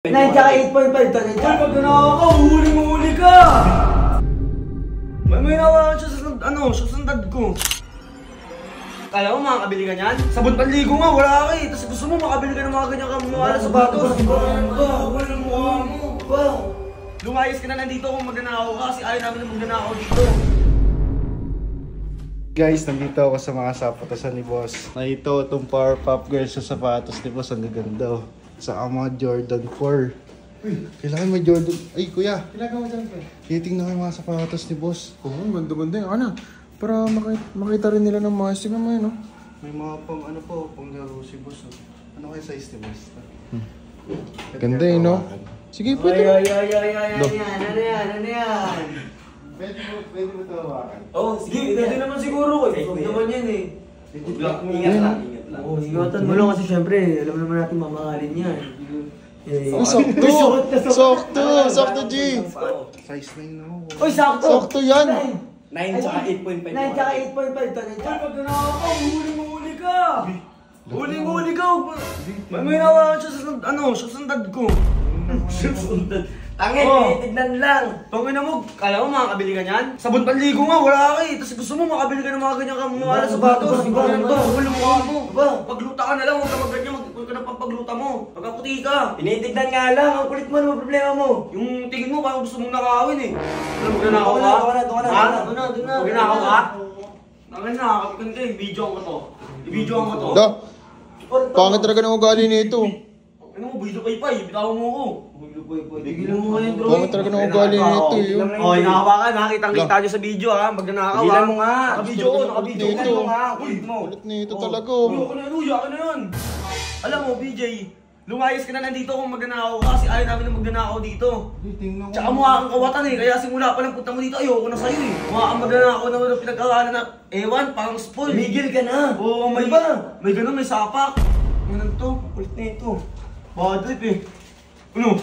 9 tsaka 8.5 to. Ay, pag nanakaw ka, huli ka! May nawakan siya sa sandad ko. Kala mo makakabili ka niyan? Sabon panligo nga, wala ka eh. Tapos gusto mo makabili ka ng mga ganyan kamawala sa batos. Wala mukha mo. Lumayas ka na nandito kung magnanakaw ka kasi ayaw namin na magnanakaw dito. Guys, nandito ako sa mga sapatosan ni Boss. Ito, itong Power Pop Girls sa sapatos ni Boss. Ang gaganda oh. Sa mga Jordan 4. Uy, kailangan may Jordan. Ay, kuya. Kailangan mo dyan, kuya. Titingnan ko yung mga sapatos ni Boss. Oo, ganda-ganda yung ano. Para makita rin nila ng mga tingnan mo yun, no? May mga pang ano po, pang laro si Boss. Oh. Ano kaya size ni Boss? Ganda yun, no? Sige, pwede. Ano yan? Pwede mo ito hawakan. Oh, sige, pwede naman siguro eh. Huwag naman yan eh. Ingat lang. Oo, ingatan mo lang kasi syempre, alam naman natin mamahalin yan. Sakto, G! Size 9 na ako. Uy, sakto! Sakto yan! 9 tsaka 8.5. 9 tsaka 8.5 to. Ay, pag nanakaw ka, huli ka! Huli ka! May nawakan siya sa sandad ko. Tangin, tinitignan lang. Tangin mo, kala mo makakabili ka niyan? Sabon panligo nga, wala ka eh. Tapos gusto mo makabili ka ng mga ganyan kamawala sa batos. Wala mukha mo. Pagluta ka na lang, huwag ka magganyan, huwag ka na pagluta mo. Pagkaputi ka. Tinitignan nga lang, ang kulit mo, ano problema mo? Yung tingin mo, parang gusto mong nakawin eh. Alam mo, magnanakaw ka? Doon na. Magnanakaw ka? Tangin na, kapikan ka eh, video ko to. I-video ko to. Da! Pangit talaga ng ugali nito. Ano mo, video pa bitawan mo ko. Tigilan mo nga yung drone. Pangit talaga ng ugali nito, yun. Oh, nakawakan ha, kitang-kita nyo sa video ha, magnanakaw ha. Tigilan mo nga. Naka-video ko. Nito. Kulit mo. Kulit nito talaga. Uy, na yun. Alam mo, BJ, lumayas ka na nandito kung magnanakaw ka kasi ayaw namin na magnanakaw dito. Tsaka mukha kang kawatan eh, kaya simula pa lang punta mo dito, ayoko na sa'yo eh. Mukha kang magnanakaw na pinagkakalan na, ewan, parang spoil. Migil ka na. Oo, may ganun, may sapak. Ano to? Kulit na ito. Bad trip eh. Ano?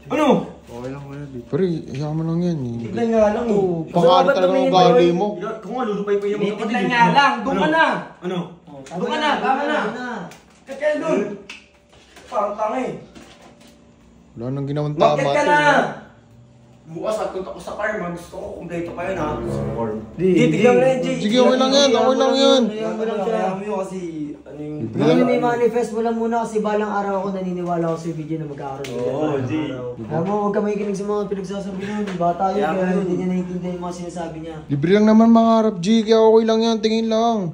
Okay lang kuya dito. Pero, iyakan mo lang yan. Tignan nga lang eh. Pangit talaga ng ugali mo. Kung nga, lulupay pa yung Tignan nga lang. Doon ka na. Ano? Doon ka na. Tama na. Kaya doon. Parang tanga eh. Wala nang ginawang tama. Bakit ka na? Bukas at punta ko sa farm, gusto ko kumpleto pa yun ha. Tignan mo na yun, Jay. Sige, okay lang yan. Okay lang yan. Kaya mo yun kasi ano yung... Hindi, may manifest mo lang muna kasi balang araw ako naniniwala ako sa video na magkakaroon ng araw. Kaya mo, huwag ka makikinig sa mga pinagsasabi nun. Bata yun, kaya hindi niya naiintindihan yung mga sinasabi niya. Libre lang naman mga harap, G. Kaya okay lang yan. Tingin lang.